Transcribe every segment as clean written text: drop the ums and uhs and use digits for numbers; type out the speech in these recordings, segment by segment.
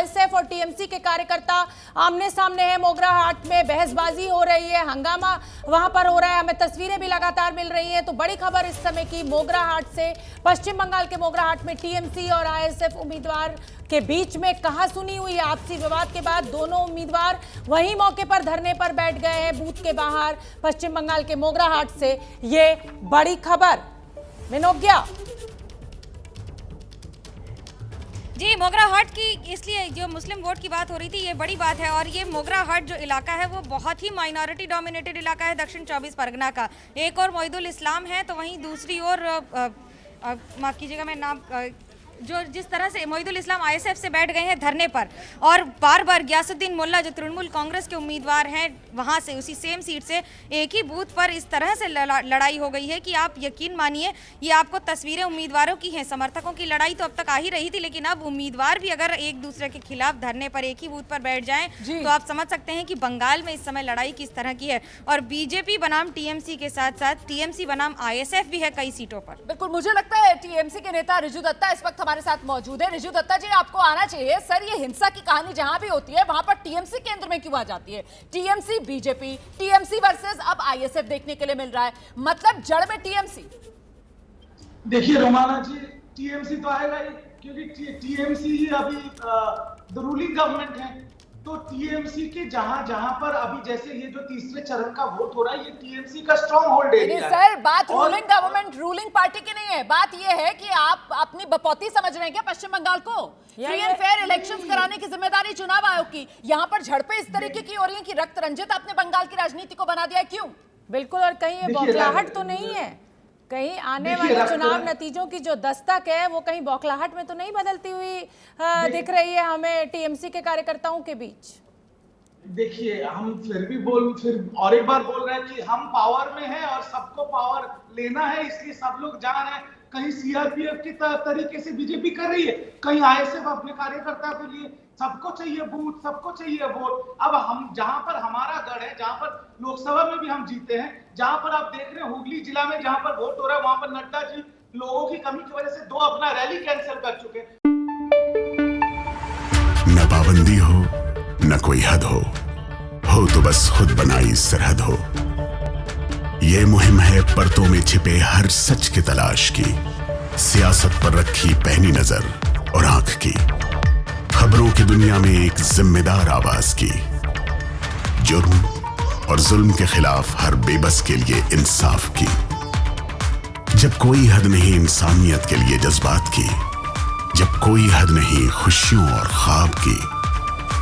ISF और TMC के कार्यकर्ता आमने सामने हैं। मोगरा हाट में बहसबाजी हो रही है, हंगामा वहां पर हो रहा है, हमें तस्वीरें भी लगातार मिल रही हैं। तो बड़ी खबर इस समय की मोगरा हाट से, पश्चिम बंगाल के मोगरा हाट में टीएमसी और आईएसएफ उम्मीदवार के बीच में कहासुनी हुई है। आपसी विवाद के बाद दोनों उम्मीदवार वहीं मौके पर धरने पर बैठ गए हैं, बूथ के बाहर। पश्चिम बंगाल के मोगरा हाट से ये बड़ी खबर। विनोग्या जी, मोगरा हाट की इसलिए जो मुस्लिम वोट की बात हो रही थी, ये बड़ी बात है। और ये मोगरा हाट जो इलाका है वो बहुत ही माइनॉरिटी डोमिनेटेड इलाका है दक्षिण 24 परगना का। एक और मोइदुल इस्लाम है तो वहीं दूसरी ओर माफ कीजिएगा मैं नाम जो जिस तरह से मोइदुल इस्लाम आईएसएफ से बैठ गए हैं धरने पर, और बार बार गियासुद्दीन मुल्ला जो तृणमूल कांग्रेस के उम्मीदवार हैं वहां से उसी सेम सीट से एक ही बूथ पर इस तरह से लड़ाई हो गई है कि आप यकीन मानिए ये आपको तस्वीरें उम्मीदवारों की हैं। समर्थकों की लड़ाई तो अब तक आ ही रही थी, लेकिन अब उम्मीदवार भी अगर एक दूसरे के खिलाफ धरने पर एक ही बूथ पर बैठ जाएं तो आप समझ सकते हैं कि बंगाल में इस समय लड़ाई किस तरह की है। और बीजेपी बनाम टीएमसी के साथ साथ टीएमसी बनाम आईएसएफ भी है कई सीटों पर। बिल्कुल, मुझे लगता है टीएमसी के नेता रिजू दत्ता इस वक्त हमारे साथ मौजूद है। रिजू दत्ता जी, आपको आना चाहिए। सर, ये हिंसा की कहानी जहां भी होती है वहां पर टीएमसी केंद्र में क्यों आ जाती है? टीएमसी बीजेपी, टीएमसी वर्सेस अब आईएसएफ देखने के लिए मिल रहा है, मतलब जड़ में टीएमसी। देखिए रोमाना जी, टीएमसी तो आएगा ही, क्योंकि टीएमसी ही अभी द रूलिंग गवर्नमेंट है। तो टीएमसी के जहां पर अभी जैसे ये जो तीसरे चरण का वोट हो रहा है, ये टीएमसी का स्ट्रॉन्ग होल्ड एरिया है। सर, बात रूलिंग गवर्नमेंट, रूलिंग पार्टी की नहीं है। बात ये है कि आप अपनी बपौती समझ रहे हैं क्या पश्चिम बंगाल को? फ्री एंड फेयर इलेक्शंस कराने की जिम्मेदारी चुनाव आयोग की। यहाँ पर झड़पें इस तरीके की हो रही है कि रक्त रंजित आपने बंगाल की राजनीति को बना दिया है। क्यों? बिल्कुल, और कहीं ये बौखलाहट तो नहीं है, कहीं आने वाले चुनाव नतीजों की जो दस्तक है वो कहीं बौखलाहट में तो नहीं बदलती हुई दिख रही है हमें टीएमसी के कार्यकर्ताओं के बीच? देखिए, हम फिर और एक बार बोल रहे हैं कि हम पावर में हैं और सबको पावर लेना है, इसलिए सब लोग जा रहे हैं। कहीं सीआरपीएफ की तरीके से बीजेपी कर रही है, कहीं आईएसएफ अपने कार्यकर्ता के लिए। सबको चाहिए बूथ, सबको चाहिए वोट। अब हम जहां पर हमारा गढ़ है, जहां पर लोकसभा में भी हम जीते हैं, जहां पर आप देख रहे हैं हुगली जिला में जहां पर वोट हो रहा है, वहां पर नड्डा जी लोगों की कमी की वजह से 2 अपना रैली कैंसिल कर चुके हैं। न पाबंदी हो न कोई हद हो तो बस खुद बनाई सरहद हो। ये मुहिम है परतों में छिपे हर सच की तलाश की, सियासत पर रखी पैनी नजर और आंख की, खबरों की दुनिया में एक जिम्मेदार आवाज की, जुर्म और जुल्म के खिलाफ हर बेबस के लिए इंसाफ की। जब कोई हद नहीं इंसानियत के लिए जज्बात की, जब कोई हद नहीं खुशियों और ख्वाब की,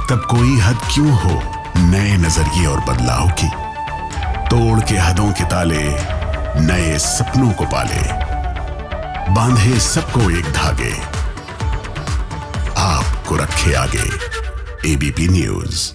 तब कोई हद क्यों हो नए नजरिए और बदलाव की। तोड़ के हदों के ताले नए सपनों को पाले, बांधे सबको एक धागे, आपको रखे आगे एबीपी न्यूज।